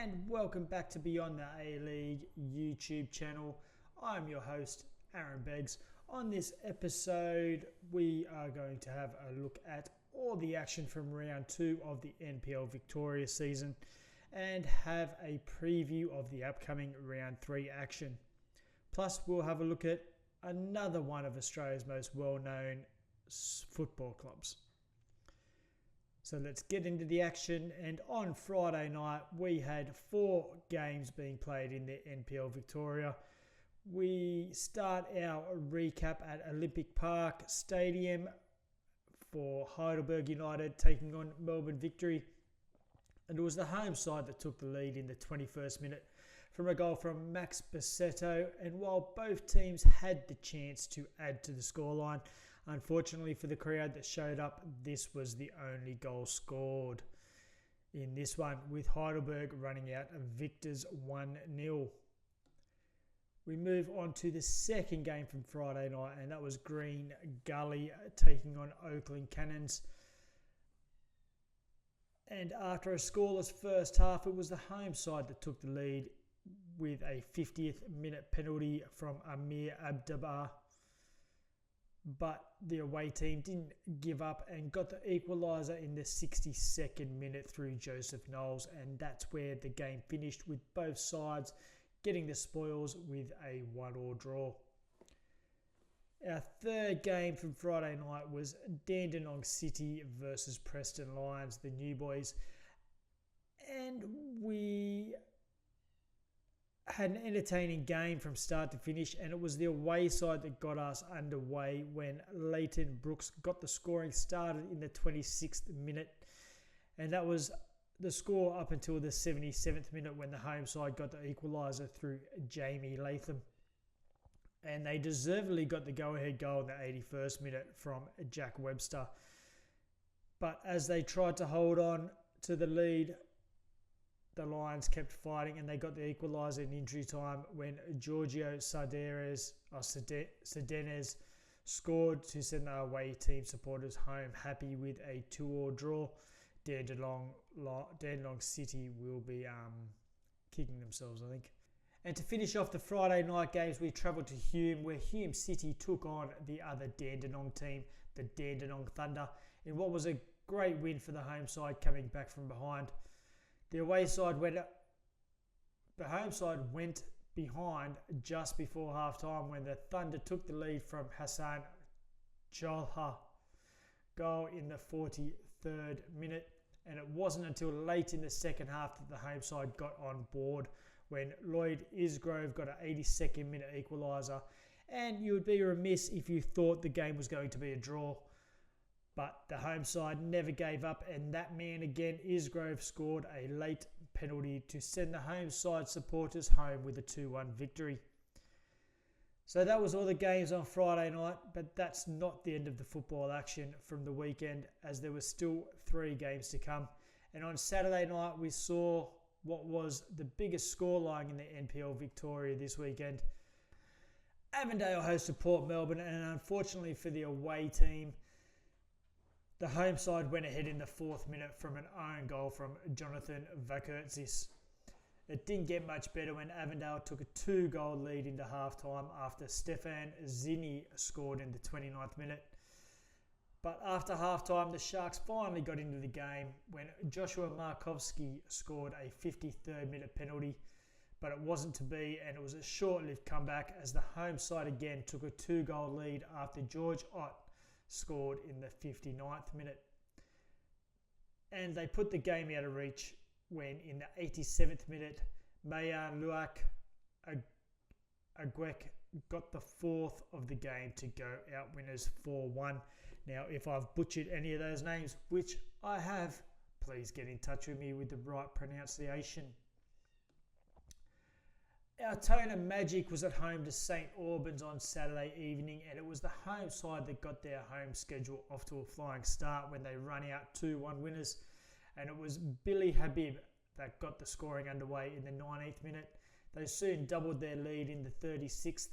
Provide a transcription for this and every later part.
and welcome back to Beyond the A-League YouTube channel. I'm your host, Aaron Beggs. On this episode, we are going to have a look at all the action from round 2 of the NPL Victoria season and have a preview of the upcoming round 3 action. Plus, we'll have a look at another one of Australia's most well-known football clubs. So let's get into the action. And on Friday night, we had 4 games being played in the NPL Victoria. We start our recap at Olympic Park Stadium for Heidelberg United taking on Melbourne Victory. And it was the home side that took the lead in the 21st minute from a goal from Max Bassetto. And while both teams had the chance to add to the scoreline, unfortunately for the crowd that showed up, this was the only goal scored in this one, with Heidelberg running out of victors 1-0. We move on to the second game from Friday night, and that was Green Gully taking on Oakland Cannons. And after a scoreless first half, it was the home side that took the lead with a 50th minute penalty from Amir Abdabar. But the away team didn't give up and got the equaliser in the 62nd minute through Joseph Knowles, and that's where the game finished, with both sides getting the spoils with a 1-1 draw. Our third game from Friday night was Dandenong City versus Preston Lions, the new boys. And we had an entertaining game from start to finish, and it was the away side that got us underway when Leighton Brooks got the scoring started in the 26th minute. And that was the score up until the 77th minute when the home side got the equaliser through Jamie Latham. And they deservedly got the go-ahead goal in the 81st minute from Jack Webster. But as they tried to hold on to the lead, the Lions kept fighting and they got the equaliser in injury time when Giorgio Sardenez scored to send the away team supporters home happy with a 2-2 draw. Dandenong City will be kicking themselves, I think. And to finish off the Friday night games, we travelled to Hume, where Hume City took on the other Dandenong team, the Dandenong Thunder, in what was a great win for the home side coming back from behind. The home side went behind just before half-time when the Thunder took the lead from Hassan Jolha goal in the 43rd minute. And it wasn't until late in the second half that the home side got on board, when Lloyd Isgrove got an 82nd minute equaliser. And you would be remiss if you thought the game was going to be a draw. But the home side never gave up, and that man again, Isgrove, scored a late penalty to send the home side supporters home with a 2-1 victory. So that was all the games on Friday night, but that's not the end of the football action from the weekend, as there were still 3 games to come. And on Saturday night, we saw what was the biggest scoreline in the NPL Victoria this weekend. Avondale hosted Port Melbourne, and unfortunately for the away team, the home side went ahead in the 4th minute from an own goal from Jonathan Vakurtzis. It didn't get much better when Avondale took a 2-goal lead into half-time after Stefan Zini scored in the 29th minute. But after half-time, the Sharks finally got into the game when Joshua Markovski scored a 53rd minute penalty. But it wasn't to be, and it was a short-lived comeback as the home side again took a 2-goal lead after George Ott scored in the 59th minute. And they put the game out of reach when in the 87th minute, Mayan Luak Agwek got the 4th of the game to go out winners 4-1. Now, if I've butchered any of those names, which I have, please get in touch with me with the right pronunciation. Our Tona Magic was at home to St Albans on Saturday evening, and it was the home side that got their home schedule off to a flying start when they run out 2-1 winners. And it was Billy Habib that got the scoring underway in the 19th minute. They soon doubled their lead in the 36th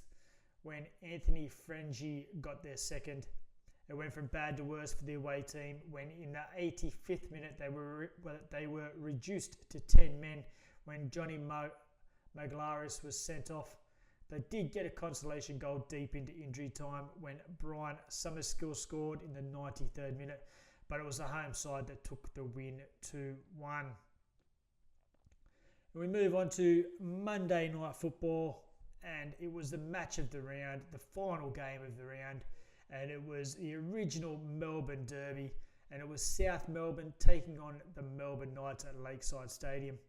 when Anthony Frengie got their second. It went from bad to worse for the away team when in the 85th minute they were reduced to 10 men when Johnny Maglaris was sent off. They did get a consolation goal deep into injury time when Brian Summerskill scored in the 93rd minute, but it was the home side that took the win 2-1. We move on to Monday Night Football, and it was the match of the round, the final game of the round, and it was the original Melbourne Derby, and it was South Melbourne taking on the Melbourne Knights at Lakeside Stadium.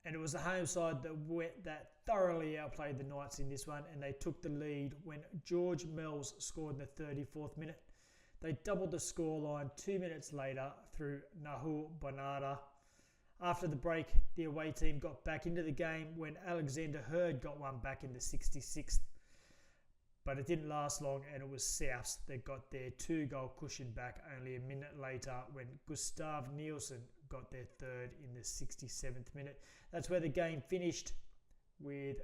And it was the home side that thoroughly outplayed the Knights in this one, and they took the lead when George Mells scored in the 34th minute. They doubled the scoreline 2 minutes later through Nahul Bonada. After the break, the away team got back into the game when Alexander Hurd got one back in the 66th. But it didn't last long, and it was Souths that got their 2-goal cushion back only a minute later when Gustav Nielsen got their third in the 67th minute. That's where the game finished, with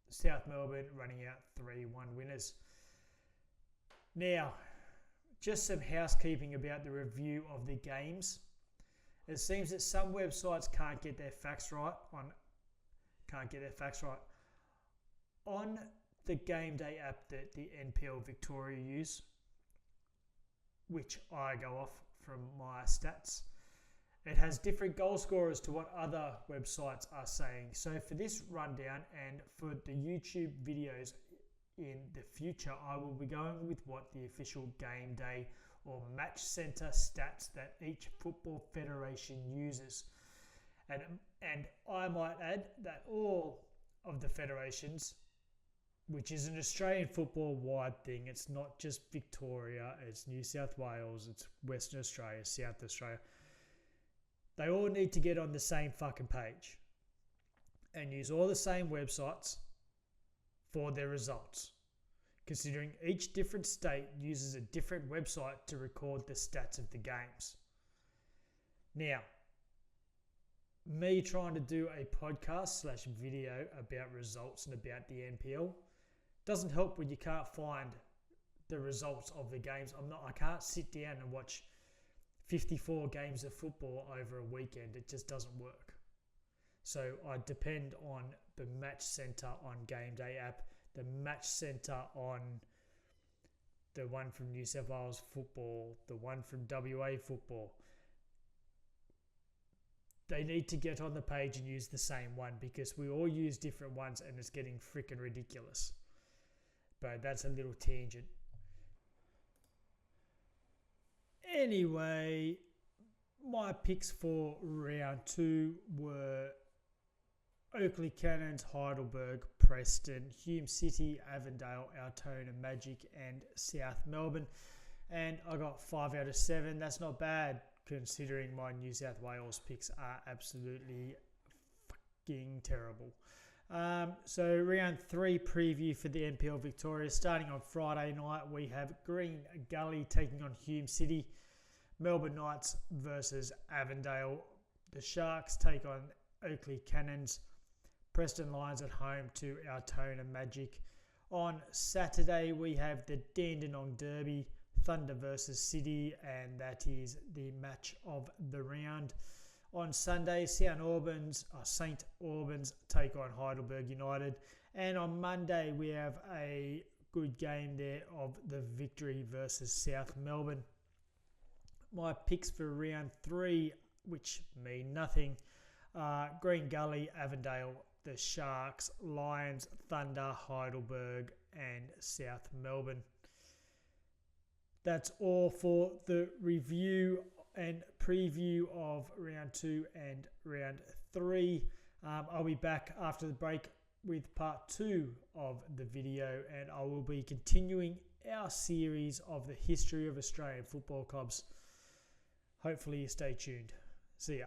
South Melbourne running out 3-1 winners. Now, just some housekeeping about the review of the games. It seems that some websites can't get their facts right on the game day app that the NPL Victoria use, which I go off from my stats. It has different goal scorers to what other websites are saying. So for this rundown and for the YouTube videos in the future, I will be going with what the official game day or match centre stats that each football federation uses. And I might add that all of the federations, which is an Australian football wide thing, it's not just Victoria, it's New South Wales, it's Western Australia, South Australia, they all need to get on the same fucking page and use all the same websites for their results, considering each different state uses a different website to record the stats of the games. Now, me trying to do a podcast / video about results and about the NPL doesn't help when you can't find the results of the games. I can't sit down and watch 54 games of football over a weekend. It just doesn't work. So I depend on the Match Centre on Game Day app, the Match Centre on the one from New South Wales football, the one from WA football. They need to get on the page and use the same one, because we all use different ones and it's getting freaking ridiculous. But that's a little tangent. Anyway, my picks for round 2 were Oakley Cannons, Heidelberg, Preston, Hume City, Avondale, Altona Magic and South Melbourne. And I got 5 out of 7. That's not bad, considering my New South Wales picks are absolutely fucking terrible. So round 3 preview for the NPL Victoria. Starting on Friday night, we have Green Gully taking on Hume City. Melbourne Knights versus Avondale. The Sharks take on Oakley Cannons. Preston Lions at home to Altona Magic. On Saturday, we have the Dandenong Derby, Thunder versus City, and that is the match of the round. On Sunday, St Albans take on Heidelberg United. And on Monday, we have a good game there of the Victory versus South Melbourne. My picks for round 3, which mean nothing, Green Gully, Avondale, the Sharks, Lions, Thunder, Heidelberg and South Melbourne. That's all for the review and preview of round 2 and round 3. I'll be back after the break with part 2 of the video, and I will be continuing our series of the history of Australian football clubs. Hopefully you stay tuned. See ya.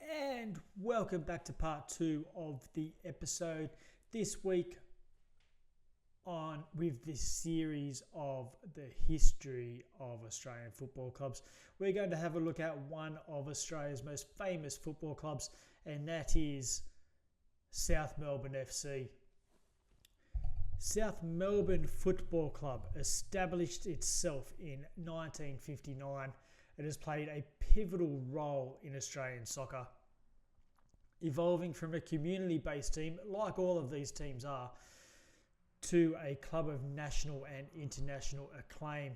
And welcome back to part 2 of the episode. This week on with this series of the history of Australian football clubs. We're going to have a look at one of Australia's most famous football clubs, and that is South Melbourne FC. South Melbourne Football Club established itself in 1959. It has played a pivotal role in Australian soccer, evolving from a community-based team, like all of these teams are, to a club of national and international acclaim.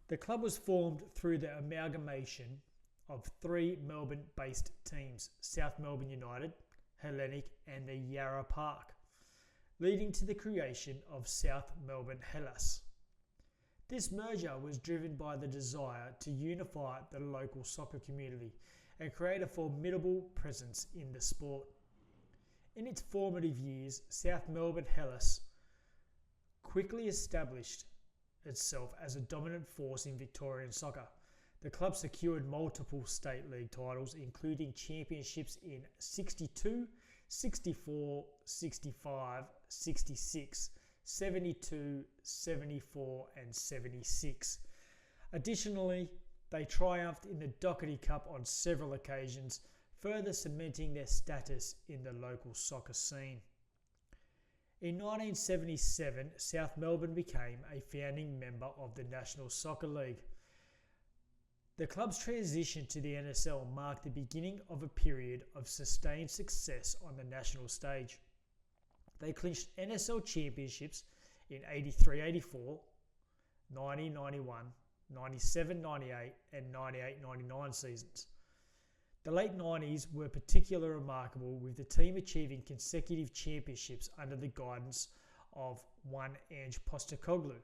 The club was formed through the amalgamation of three Melbourne-based teams, South Melbourne United, Hellenic and the Yarra Park, leading to the creation of South Melbourne Hellas. This merger was driven by the desire to unify the local soccer community and create a formidable presence in the sport. In its formative years, South Melbourne Hellas quickly established itself as a dominant force in Victorian soccer. The club secured multiple state league titles, including championships in 62, 64, 65, 66, 72, 74 and 76. Additionally, they triumphed in the Doherty Cup on several occasions, further cementing their status in the local soccer scene. In 1977, South Melbourne became a founding member of the National Soccer League. The club's transition to the NSL marked the beginning of a period of sustained success on the national stage. They clinched NSL championships in 83-84, 90-91, 97-98 and 98-99 seasons. The late 90s were particularly remarkable, with the team achieving consecutive championships under the guidance of one Ange Postecoglou.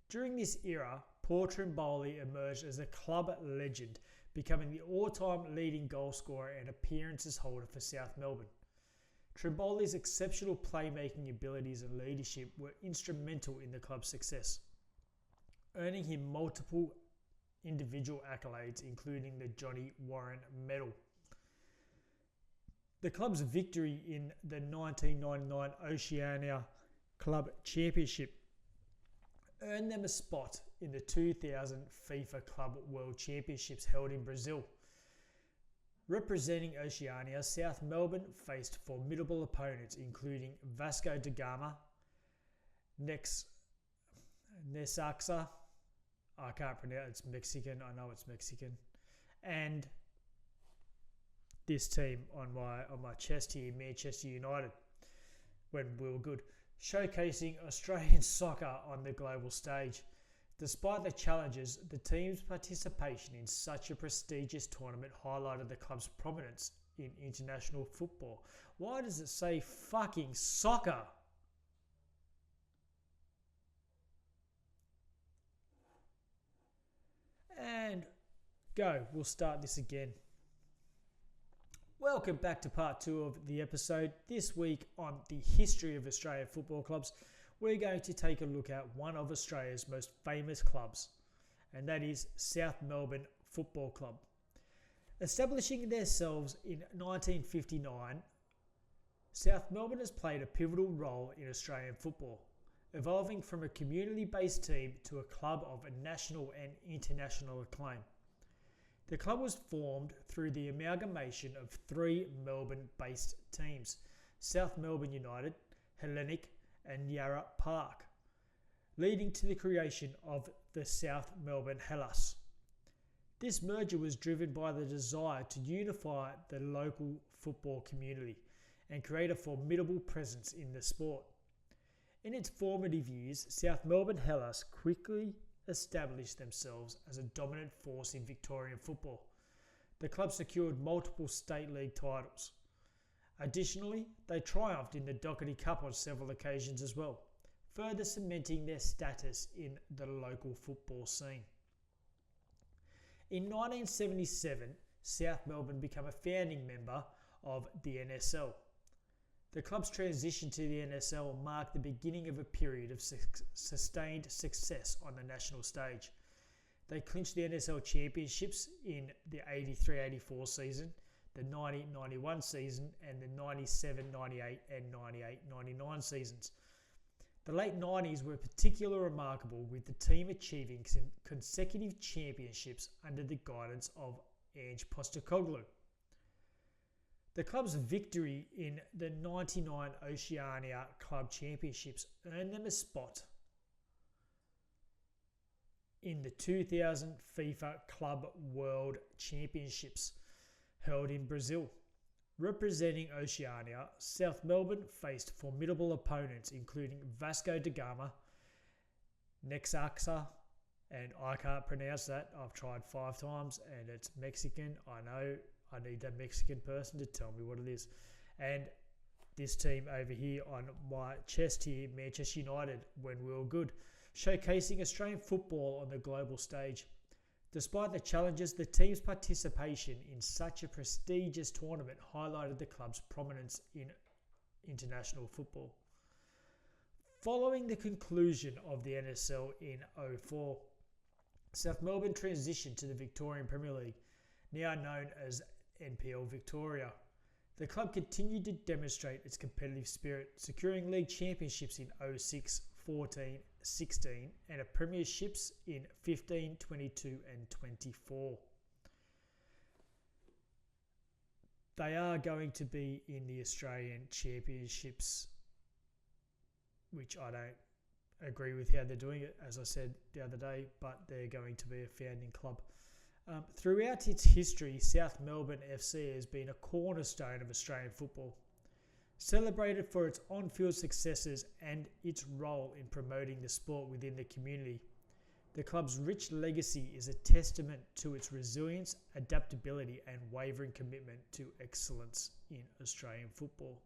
During this era, Paul Trimboli emerged as a club legend, becoming the all-time leading goal scorer and appearances holder for South Melbourne. Trimboli's exceptional playmaking abilities and leadership were instrumental in the club's success, earning him multiple individual accolades, including the Johnny Warren Medal. The club's victory in the 1999 Oceania Club Championship earned them a spot in the 2000 FIFA Club World Championships held in Brazil. Representing Oceania, South Melbourne faced formidable opponents including Vasco da Gama, Necaxa, I can't pronounce, it's Mexican, I know it's Mexican, and this team on my chest here, Manchester United, when we were good, showcasing Australian soccer on the global stage. Despite the challenges, the team's participation in such a prestigious tournament highlighted the club's prominence in international football. Why does it say fucking soccer? And go, we'll start this again. Welcome back to part 2 of the episode. This week on the history of Australian football clubs, we're going to take a look at one of Australia's most famous clubs, and that is South Melbourne Football Club. Establishing themselves in 1959, South Melbourne has played a pivotal role in Australian football, evolving from a community-based team to a club of national and international acclaim. The club was formed through the amalgamation of three Melbourne-based teams, South Melbourne United, Hellenic and Yarra Park, leading to the creation of the South Melbourne Hellas. This merger was driven by the desire to unify the local football community and create a formidable presence in the sport. In its formative years, South Melbourne Hellas quickly established themselves as a dominant force in Victorian football. The club secured multiple state league titles. Additionally, they triumphed in the Doherty Cup on several occasions as well, further cementing their status in the local football scene. In 1977, South Melbourne became a founding member of the NSL. The club's transition to the NSL marked the beginning of a period of sustained success on the national stage. They clinched the NSL championships in the 83-84 season, the 90-91 season and the 97-98 and 98-99 seasons. The late 90s were particularly remarkable, with the team achieving consecutive championships under the guidance of Ange Postecoglou. The club's victory in the 99 Oceania Club Championships earned them a spot in the 2000 FIFA Club World Championships held in Brazil. Representing Oceania, South Melbourne faced formidable opponents including Vasco da Gama, Necaxa, and I can't pronounce that. I've tried 5 times and it's Mexican. I know I need a Mexican person to tell me what it is. And this team over here on my chest here, Manchester United, when we were good, showcasing Australian football on the global stage. Despite the challenges, the team's participation in such a prestigious tournament highlighted the club's prominence in international football. Following the conclusion of the NSL in 2004, South Melbourne transitioned to the Victorian Premier League, now known as NPL Victoria. The club continued to demonstrate its competitive spirit, securing league championships in 06, 14, 16 and premierships in 15, 22 and 24. They are going to be in the Australian Championships, which I don't agree with how they're doing it, as I said the other day, but they're going to be a founding club. Throughout its history, South Melbourne FC has been a cornerstone of Australian football. Celebrated for its on-field successes and its role in promoting the sport within the community, the club's rich legacy is a testament to its resilience, adaptability and wavering commitment to excellence in Australian football.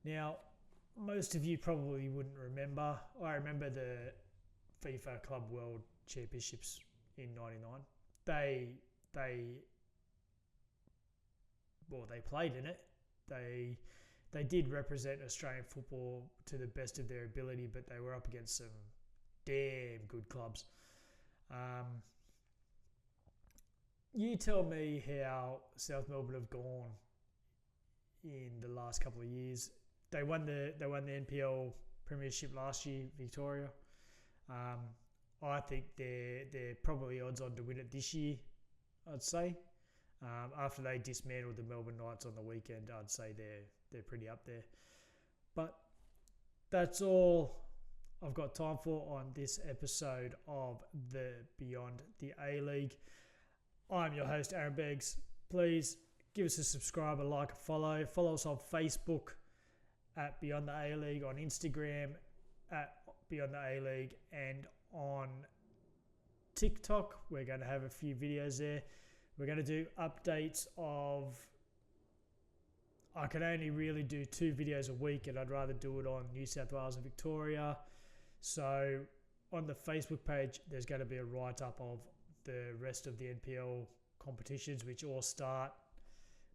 Now, most of you probably wouldn't remember. I remember the FIFA Club World Championships in '99. They played in it. They did represent Australian football to the best of their ability, but they were up against some damn good clubs. You tell me how South Melbourne have gone in the last couple of years. They won the NPL Premiership last year, Victoria. I think they're probably odds on to win it this year, I'd say. After they dismantled the Melbourne Knights on the weekend, I'd say they're pretty up there. But that's all I've got time for on this episode of the Beyond the A-League. I'm your host, Aaron Beggs. Please give us a subscribe, a like, a follow. Follow us on Facebook at Beyond the A-League, on Instagram at Beyond the A-League, and on TikTok. We're going to have a few videos there. We're going to do updates of... I can only really do 2 videos a week, and I'd rather do it on New South Wales and Victoria. So on the Facebook page, there's going to be a write-up of the rest of the NPL competitions, which all start.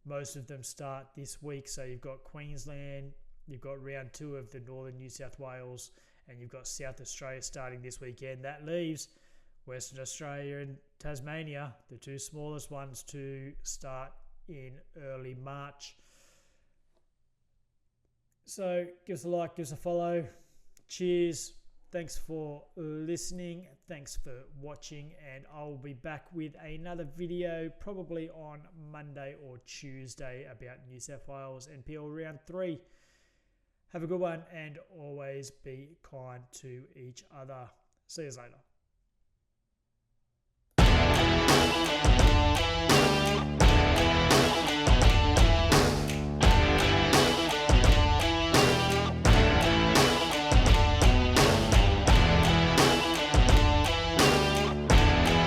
Most of them start this week. So you've got Queensland, you've got round 2 of the Northern New South Wales, and you've got South Australia starting this weekend. That leaves Western Australia and Tasmania, the 2 smallest ones, to start in early March. So give us a like, give us a follow. Cheers. Thanks for listening. Thanks for watching. And I'll be back with another video probably on Monday or Tuesday about New South Wales NPL Round 3. Have a good one and always be kind to each other. See you later.